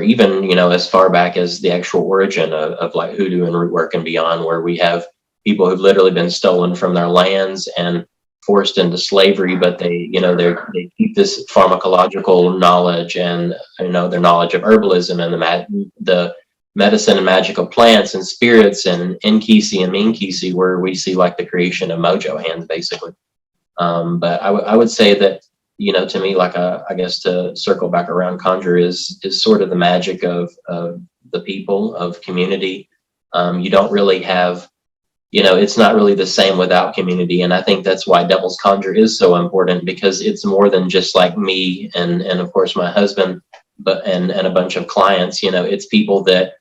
even, as far back as the actual origin of like hoodoo and rootwork and beyond, where we have people who've literally been stolen from their lands and forced into slavery, but they keep this pharmacological knowledge and, their knowledge of herbalism and the medicine and magical plants and spirits and Nkisi and Minkisi, where we see like the creation of mojo hands basically. But I would say that, to me, like I guess to circle back around, conjure is sort of the magic of the people, of community, You don't really have, it's not really the same without community. And I think that's why Devils Conjure is so important, because it's more than just like me and of course my husband, but and a bunch of clients. It's people that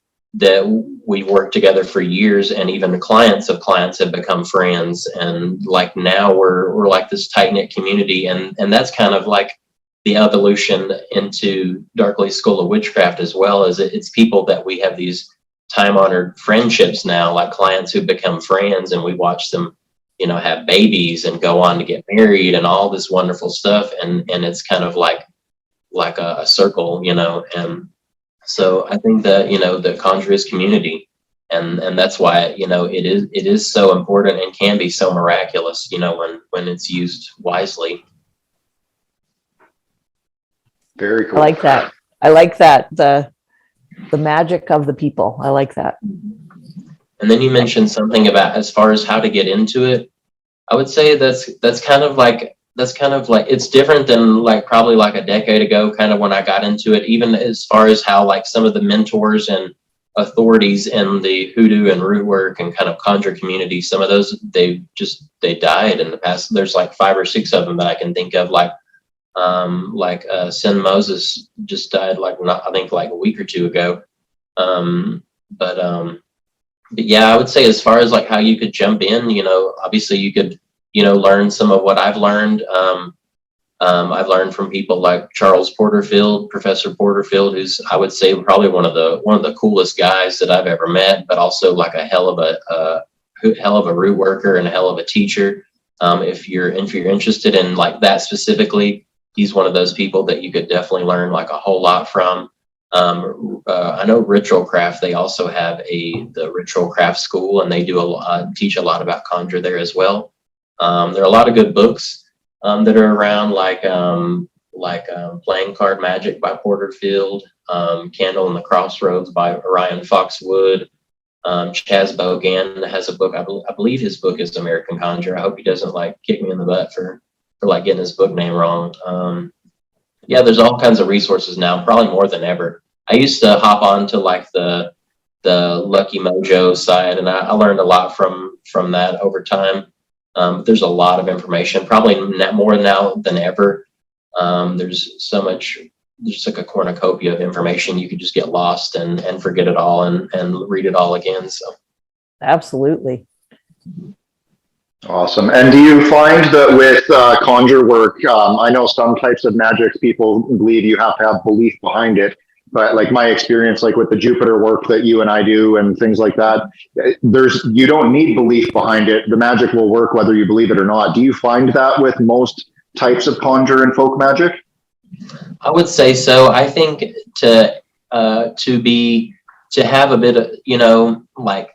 we worked together for years, and even the clients of clients have become friends. And like now we're like this tight-knit community, and that's kind of like the evolution into Darkly School of Witchcraft as well. As it's people that we have these time-honored friendships now, like clients who become friends, and we watch them have babies and go on to get married and all this wonderful stuff, and it's kind of like a circle, and so I think that the Conjure is community, and that's why it is so important and can be so miraculous when it's used wisely. Very cool. I like that. I like that. The magic of the people. I like that. And then you mentioned something about as far as how to get into it. I would say that's kind of like it's different than like probably like a decade ago, kind of when I got into it, even as far as how like some of the mentors and authorities in the hoodoo and rootwork and kind of conjure community, some of those they died in the past. There's like 5 or 6 of them that I can think of, like Sin Moses just died I think like a week or 2 ago. But yeah, I would say as far as like how you could jump in, obviously you could learn some of what I've learned. I've learned from people like Charles Porterfield, Professor Porterfield, who's, I would say, probably one of the coolest guys that I've ever met, but also like a hell of a root worker and a hell of a teacher. If you're interested in like that specifically, he's one of those people that you could definitely learn like a whole lot from. I know Ritualcraft, they also have the Ritualcraft school, and they do teach a lot about Conjure there as well. There are a lot of good books that are around, like Playing Card Magic by Porterfield, Candle in the Crossroads by Orion Foxwood. Chaz Bogan has a book. I believe his book is American Conjure. I hope he doesn't like kick me in the butt for like getting his book name wrong. Yeah, there's all kinds of resources now, probably more than ever. I used to hop on to like the Lucky Mojo site, and I learned a lot from that over time. There's a lot of information, probably more now than ever. There's so much, there's like a cornucopia of information. You could just get lost and forget it all and read it all again. So Absolutely. Awesome. And do you find that with conjure work, I know some types of magics people believe you have to have belief behind it, but like my experience, like with the Jupiter work that you and I do and things like that, you don't need belief behind it. The magic will work whether you believe it or not. Do you find that with most types of conjure and folk magic? I would say so. I think to have a bit of, like,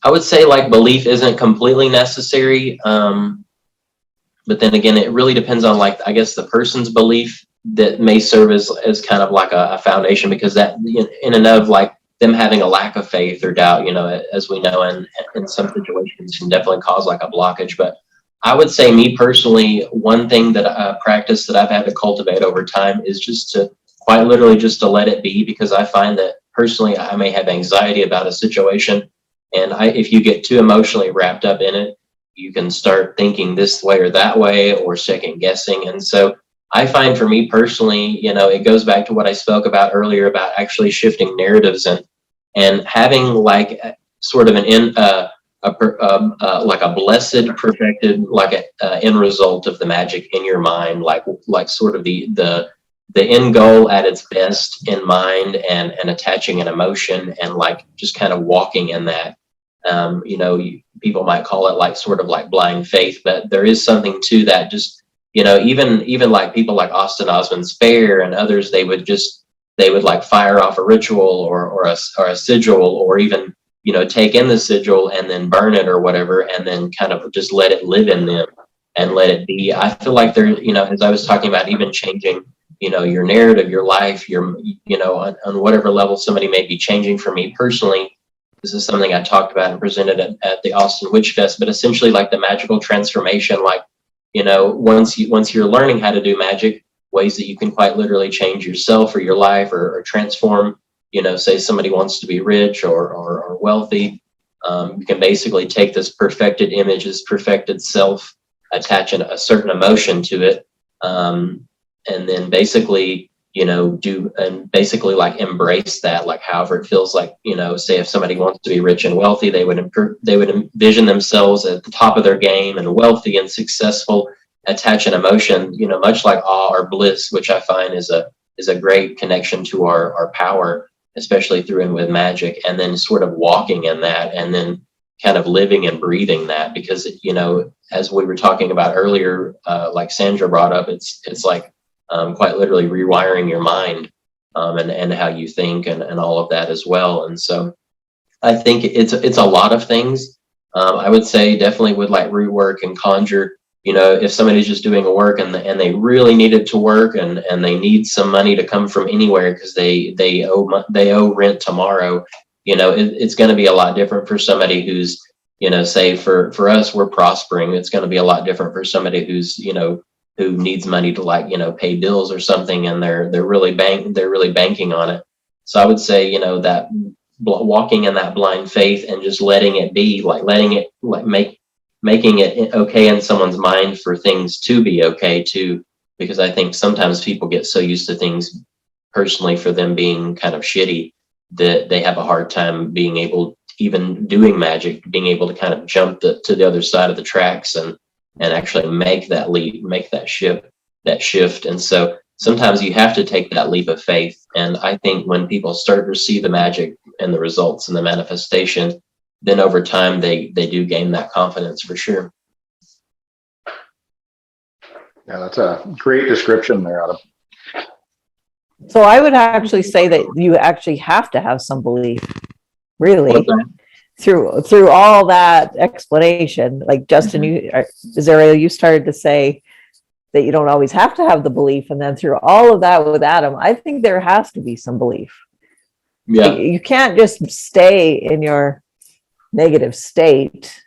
I would say like belief isn't completely necessary. But then again, it really depends on like, I guess the person's belief that may serve as kind of like a foundation, because that in and of like them having a lack of faith or doubt, as we know, and in some situations can definitely cause like a blockage. But I would say, me personally, one thing that practice that I've had to cultivate over time is just to quite literally just to let it be, because I find that personally I may have anxiety about a situation, and if you get too emotionally wrapped up in it, you can start thinking this way or that way, or second guessing. And so I find for me personally, it goes back to what I spoke about earlier about actually shifting narratives and having like sort of like a blessed, perfected, like a end result of the magic in your mind, like sort of the end goal at its best in mind, and attaching an emotion and like just kind of walking in that. People might call it like sort of like blind faith, but there is something to that. Just even like people like Austin Osman Spare and others, they would like fire off a ritual or a sigil, or even take in the sigil and then burn it or whatever, and then kind of just let it live in them and let it be. I feel like they're, as I was talking about, even changing, your narrative, your life, on whatever level somebody may be changing. For me personally, this is something I talked about and presented at the Austin Witchfest, but essentially like the magical transformation, like, once you're learning how to do magic, ways that you can quite literally change yourself or your life or transform say somebody wants to be rich or wealthy, you can basically take this perfected image, this perfected self, attach a certain emotion to it, and then basically, basically like embrace that, like however it feels like, say if somebody wants to be rich and wealthy, they would envision themselves at the top of their game and wealthy and successful, attach an emotion, much like awe or bliss, which I find is a great connection to our power, especially through and with magic, and then sort of walking in that, and then kind of living and breathing that, because, as we were talking about earlier, like Sandra brought up, it's like quite literally rewiring your mind, and how you think and all of that as well. And so I think it's a lot of things. I would say definitely with like Rootwork and Conjure, if somebody's just doing a work and they really need it to work, and they need some money to come from anywhere because they owe rent tomorrow, it's going to be a lot different for somebody who's, say for us, we're prospering. It's going to be a lot different for somebody who's, who needs money to like, pay bills or something, and they're really banking on it. So I would say, that walking in that blind faith and just letting it be, like letting it like making it okay in someone's mind for things to be okay too, because I think sometimes people get so used to things personally for them being kind of shitty that they have a hard time being able, even doing magic, being able to kind of jump to the other side of the tracks and actually make that leap, make that shift. And so sometimes you have to take that leap of faith. And I think when people start to see the magic and the results and the manifestation, then over time they do gain that confidence for sure. Yeah, that's a great description there, Adam. So I would actually say that you actually have to have some belief, really, through all that explanation. Like Justin, you started to say that you don't always have to have the belief, and then through all of that with Adam, I think there has to be some belief. Yeah, You can't just stay in your negative state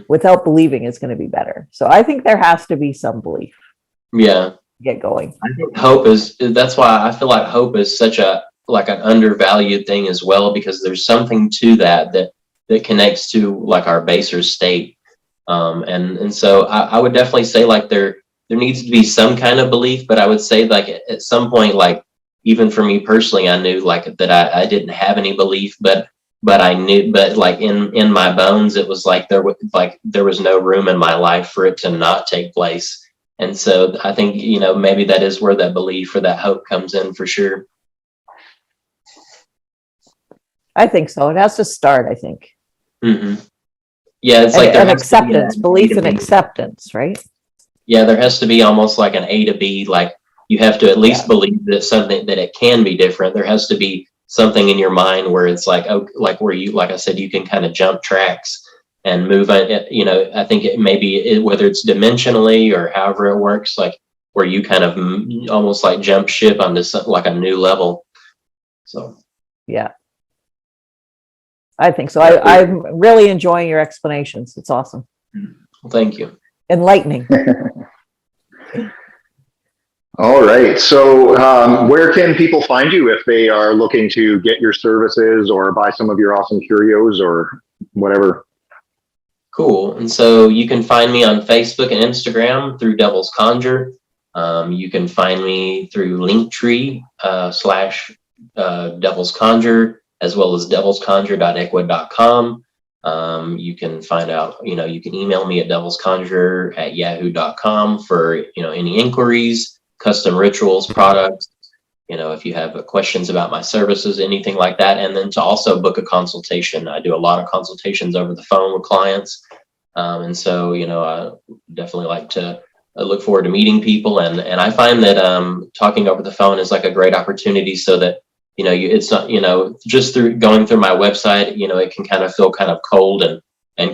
without believing it's going to be better. So I think there has to be some belief. Yeah. Get going. I think that's why I feel like hope is such an undervalued thing as well, because there's something to that connects to like our baser state. And so I would definitely say like there needs to be some kind of belief, but I would say like at some point, like even for me personally, I knew like that I didn't have any belief, but I knew, but like in my bones, it was like there was no room in my life for it to not take place. And so I think, maybe that is where that belief or that hope comes in for sure. I think so. It has to start, I think. Mm-hmm. Yeah, it's like an acceptance, belief and acceptance, right? Yeah, there has to be almost like an A to B, like you have to at least believe that something, that it can be different. There has to be something in your mind where it's like, oh, like where you, like I said, you can kind of jump tracks and move on. I think it maybe whether it's dimensionally or however it works, like where you kind of almost like jump ship onto like a new level. So yeah, I think so. I'm really enjoying your explanations. It's awesome. Well, thank you. Enlightening. All right. So where can people find you if they are looking to get your services or buy some of your awesome curios or whatever? Cool. And so you can find me on Facebook and Instagram through Devils Conjure. You can find me through Linktree / Devils Conjure, as well as devilsconjure.equid.com. You can find out, you can email me at devilsconjure@yahoo.com for, any inquiries, custom rituals, products, if you have questions about my services, anything like that. And then to also book a consultation. I do a lot of consultations over the phone with clients. And so, I definitely like to look forward to meeting people. And I find that talking over the phone is like a great opportunity so that, it's not, just through going through my website, it can kind of feel kind of cold and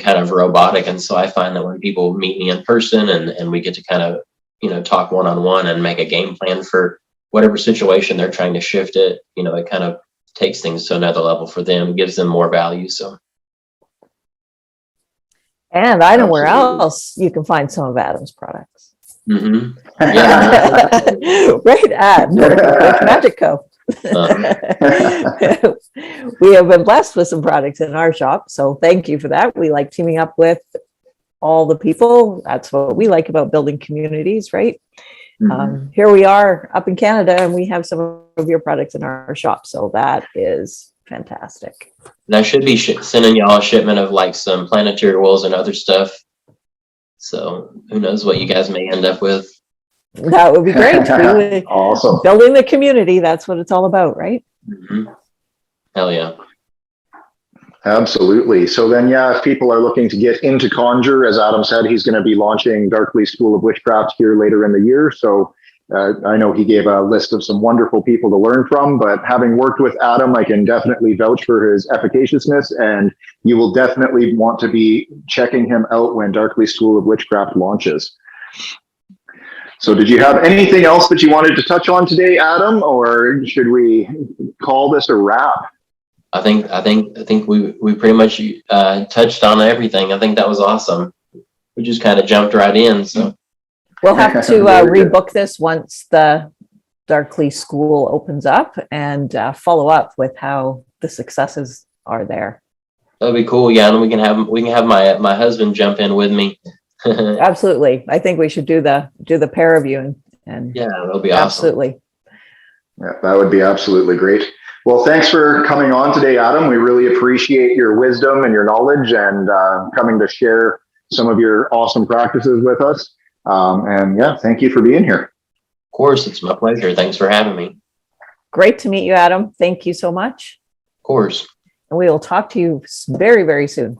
kind of robotic. And so I find that when people meet me in person and we get to kind of, talk one-on-one and make a game plan for whatever situation they're trying to shift it, it kind of takes things to another level for them, gives them more value. So. And I know where else you can find some of Adam's products. Mm-hmm. Yeah. Right at Witch Magic Co. We have been blessed with some products in our shop, so thank you for that. We like teaming up with all the people. That's what we like about building communities, right? Here we are up in Canada, and we have some of your products in our shop, so that is fantastic. And I should be sending y'all a shipment of like some planetary oils and other stuff. So who knows what you guys may end up with. That would be great. Awesome. Building the community, that's what it's all about, right? Hell yeah. Absolutely. So then, yeah, if people are looking to get into Conjure, as Adam said, he's going to be launching Darkly School of Witchcraft here later in the year. So I know he gave a list of some wonderful people to learn from, but having worked with Adam, I can definitely vouch for his efficaciousness, and you will definitely want to be checking him out when Darkly School of Witchcraft launches. So did you have anything else that you wanted to touch on today, Adam, or should we call this a wrap? I think we pretty much touched on everything. I think that was awesome. We just kind of jumped right in. So we'll have to rebook this once the Darkly School opens up and follow up with how the successes are there. That'd be cool. Yeah, and we can have my husband jump in with me. Absolutely. I think we should do the pair of you and yeah, that'll be awesome. Absolutely. Yeah, that would be absolutely great. Well, thanks for coming on today, Adam. We really appreciate your wisdom and your knowledge and coming to share some of your awesome practices with us. And yeah, thank you for being here. Of course, it's my pleasure. Thanks for having me. Great to meet you, Adam. Thank you so much. Of course. And we will talk to you very, very soon.